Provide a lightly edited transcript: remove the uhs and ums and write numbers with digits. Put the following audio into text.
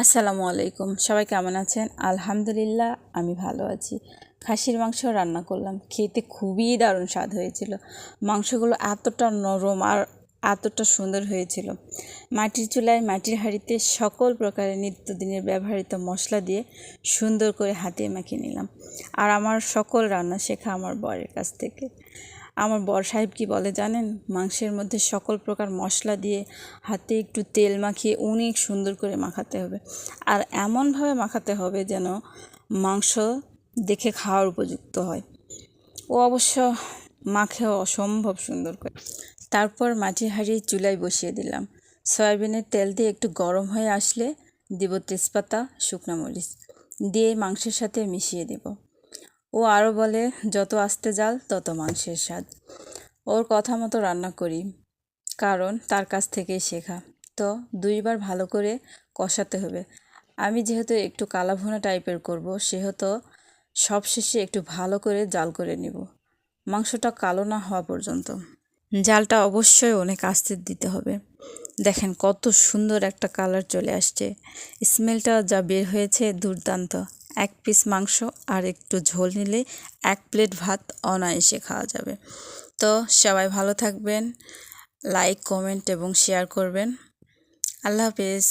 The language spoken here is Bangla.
আসসালামু আলাইকুম, সবাই কেমন আছেন? আলহামদুলিল্লাহ, আমি ভালো আছি। খাসির মাংস রান্না করলাম, খেতে খুবই দারুণ স্বাদ হয়েছিল। মাংসগুলো এতটা নরম আর এতটা সুন্দর হয়েছিল। মাটির চুলায় মাটির হাঁড়িতে সকল প্রকারের নিত্যদিনের ব্যবহৃত মশলা দিয়ে সুন্দর করে হাতে মাখিয়ে নিলাম। আর আমার সকল রান্না শেখা আমার বরের কাছ থেকে। আমার বর সাহেব কি বলে জানেন? মাংসের মধ্যে সকল প্রকার মশলা দিয়ে হাতে একটু তেল মাখিয়ে অনেক সুন্দর করে মাখাতে হবে, আর এমনভাবে মাখাতে হবে যেন মাংস দেখে খাওয়ার উপযুক্ত হয়। ও অবশ্য মাখেও অসম্ভব সুন্দর করে। তারপর মাটির হাঁড়ি চুলায় বসিয়ে দিলাম। সয়াবিনের তেল দিয়ে একটু গরম হয়ে আসলে দিব তেজপাতা, শুকনো মরিচ দিয়ে মাংসের সাথে মিশিয়ে দেব। ও আরও বলে, যত আস্তে জাল তত মাংসের স্বাদ। ওর কথা মতো রান্না করি, কারণ তার কাছ থেকেই শেখা। তো দুইবার ভালো করে কষাতে হবে। আমি যেহেতু একটু কালাভুনা টাইপের করব, সেহেতু সবশেষে একটু ভালো করে জাল করে নিব, মাংসটা কালো না হওয়া পর্যন্ত। জালটা অবশ্যই অনেক আস্তে দিতে হবে। দেখেন কত সুন্দর একটা কালার চলে আসছে, স্মেলটা যা বের হয়েছে দুর্দান্ত। এক পিস মাংস আর একটু ঝোল নিলে 1 প্লেট ভাত অনায়াসে খাওয়া যাবে। তো সবাই ভালো থাকবেন, লাইক, কমেন্ট এবং শেয়ার করবেন। আল্লাহ হাফেজ।